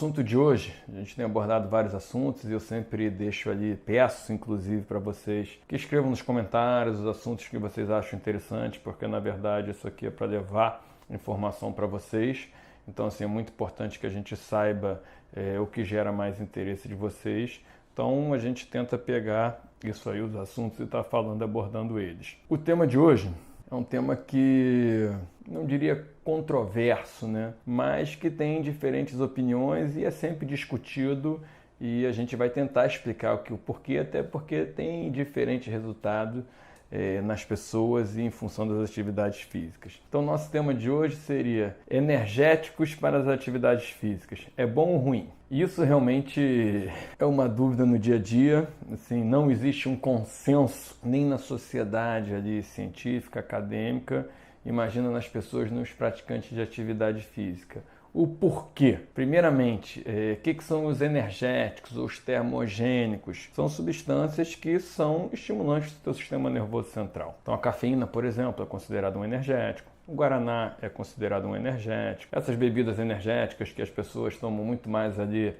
assunto de hoje, a gente tem abordado vários assuntos e eu sempre deixo ali, peço inclusive para vocês que escrevam nos comentários os assuntos que vocês acham interessantes, porque na verdade isso aqui é para levar informação para vocês. Então assim, é muito importante que a gente saiba o que gera mais interesse de vocês. Então a gente tenta pegar isso aí, os assuntos, e tá falando, abordando eles. O tema de hoje é um tema que, não diria controverso, né? Mas que tem diferentes opiniões e é sempre discutido, e a gente vai tentar explicar o porquê, até porque tem diferentes resultados nas pessoas e em função das atividades físicas. Então, nosso tema de hoje seria energéticos para as atividades físicas. É bom ou ruim? Isso realmente é uma dúvida no dia a dia. Assim, não existe um consenso nem na sociedade ali, científica, acadêmica. Imagina nas pessoas, nos praticantes de atividade física. O porquê? Primeiramente, o que são os energéticos ou os termogênicos? São substâncias que são estimulantes do seu sistema nervoso central. Então a cafeína, por exemplo, é considerada um energético. O guaraná é considerado um energético. Essas bebidas energéticas que as pessoas tomam muito mais ali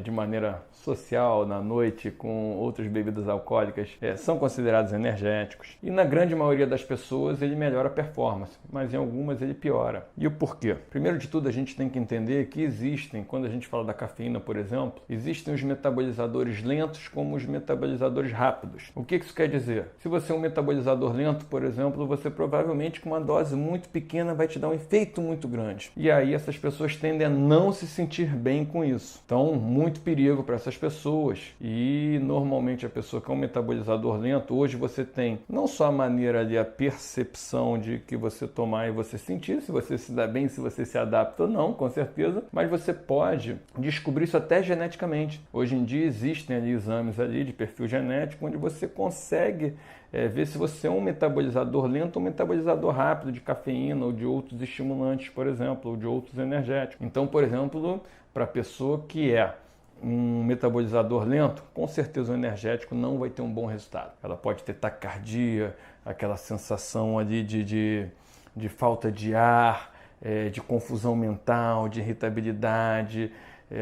de maneira social, na noite, com outras bebidas alcoólicas, são considerados energéticos. E na grande maioria das pessoas ele melhora a performance, mas em algumas ele piora. E o porquê? Primeiro de tudo, a gente tem que entender que existem, quando a gente fala da cafeína, por exemplo, existem os metabolizadores lentos como os metabolizadores rápidos. O que isso quer dizer? Se você é um metabolizador lento, por exemplo, você provavelmente com uma dose muito pequena vai te dar um efeito muito grande. E aí essas pessoas tendem a não se sentir bem com isso. Então, muito perigo para essas pessoas. E normalmente a pessoa que é um metabolizador lento, hoje você tem não só a maneira ali, a percepção de que você tomar e você sentir, se você se dá bem, se você se adapta ou não, com certeza, mas você pode descobrir isso até geneticamente. Hoje em dia existem ali exames ali de perfil genético onde você consegue ver se você é um metabolizador lento ou um metabolizador rápido de cafeína ou de outros estimulantes, por exemplo, ou de outros energéticos. Então, por exemplo, para a pessoa que é um metabolizador lento, com certeza o energético não vai ter um bom resultado. Ela pode ter taquicardia, aquela sensação ali de falta de ar, de confusão mental, de irritabilidade,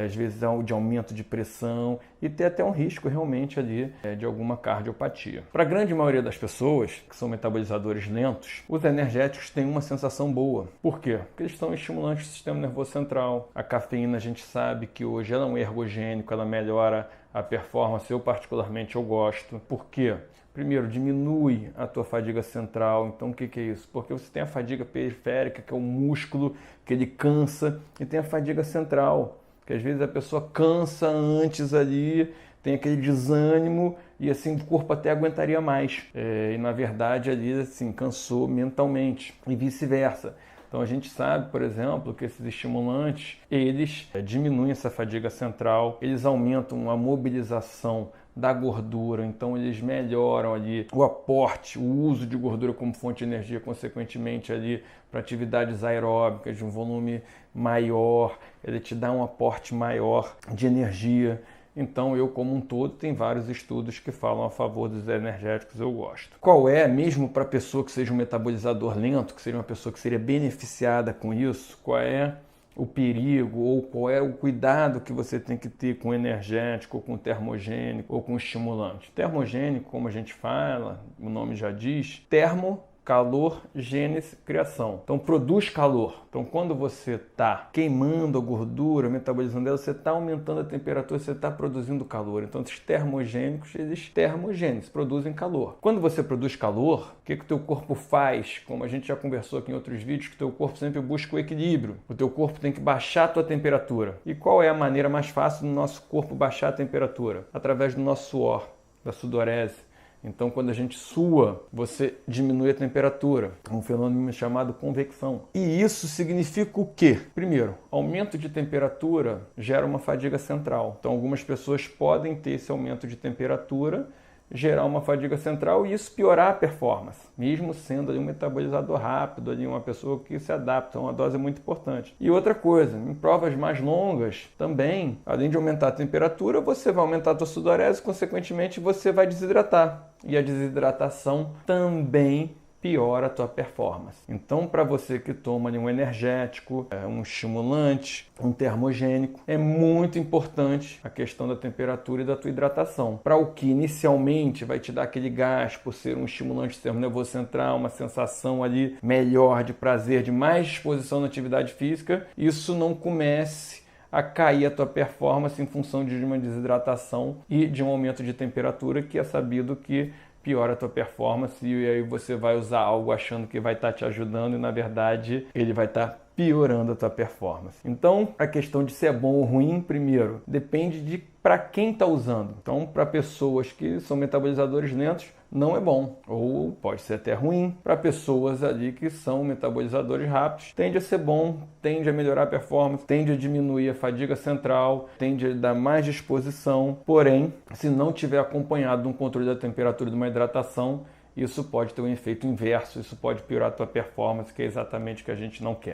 às vezes de aumento de pressão e ter até um risco realmente ali de alguma cardiopatia. Para a grande maioria das pessoas que são metabolizadores lentos, os energéticos têm uma sensação boa. Por quê? Porque eles são estimulantes do sistema nervoso central. A cafeína, a gente sabe que hoje ela é um ergogênico, ela melhora a performance, eu particularmente eu gosto. Por quê? Primeiro, diminui a tua fadiga central. Então, o que é isso? Porque você tem a fadiga periférica, que é o músculo, que ele cansa, e tem a fadiga central, que às vezes a pessoa cansa antes ali, tem aquele desânimo e assim o corpo até aguentaria mais. E na verdade ali assim cansou mentalmente e vice-versa. Então a gente sabe, por exemplo, que esses estimulantes, eles diminuem essa fadiga central, eles aumentam a mobilização da gordura, então eles melhoram ali o aporte, o uso de gordura como fonte de energia, consequentemente ali para atividades aeróbicas de um volume maior, ele te dá um aporte maior de energia. Então eu como um todo, tem vários estudos que falam a favor dos energéticos, eu gosto. Qual é, mesmo para a pessoa que seja um metabolizador lento, que seria uma pessoa que seria beneficiada com isso, qual é o perigo ou qual é o cuidado que você tem que ter com o energético, ou com o termogênico, ou com o estimulante? Termogênico, como a gente fala, o nome já diz, termo, calor, gênese, criação. Então produz calor. Então quando você está queimando a gordura, metabolizando ela, você está aumentando a temperatura, você está produzindo calor. Então esses termogênicos, eles termogênesis, produzem calor. Quando você produz calor, o que o teu corpo faz? Como a gente já conversou aqui em outros vídeos, que o teu corpo sempre busca o equilíbrio. O teu corpo tem que baixar a tua temperatura. E qual é a maneira mais fácil do nosso corpo baixar a temperatura? Através do nosso suor, da sudorese. Então, quando a gente sua, você diminui a temperatura, um fenômeno chamado convecção. E isso significa o quê? Primeiro, aumento de temperatura gera uma fadiga central. Então, algumas pessoas podem ter esse aumento de temperatura, gerar uma fadiga central e isso piorar a performance, mesmo sendo ali um metabolizador rápido, ali uma pessoa que se adapta, uma dose muito importante. E outra coisa, em provas mais longas também, além de aumentar a temperatura, você vai aumentar a tua sudorese, consequentemente você vai desidratar. E a desidratação também piora a tua performance. Então, para você que toma um energético, um estimulante, um termogênico, é muito importante a questão da temperatura e da tua hidratação. Para o que inicialmente vai te dar aquele gás por ser um estimulante do sistema nervoso central, uma sensação ali melhor de prazer, de mais disposição na atividade física, isso não comece a cair a tua performance em função de uma desidratação e de um aumento de temperatura, que é sabido que piora a tua performance, e aí você vai usar algo achando que vai estar te ajudando e na verdade ele vai estar piorando a tua performance. Então, a questão de se é bom ou ruim, primeiro, depende de para quem está usando. Então, para pessoas que são metabolizadores lentos, não é bom, ou pode ser até ruim. Para pessoas ali que são metabolizadores rápidos, tende a ser bom, tende a melhorar a performance, tende a diminuir a fadiga central, tende a dar mais disposição. Porém, se não tiver acompanhado de um controle da temperatura e de uma hidratação, isso pode ter um efeito inverso, isso pode piorar a tua performance, que é exatamente o que a gente não quer.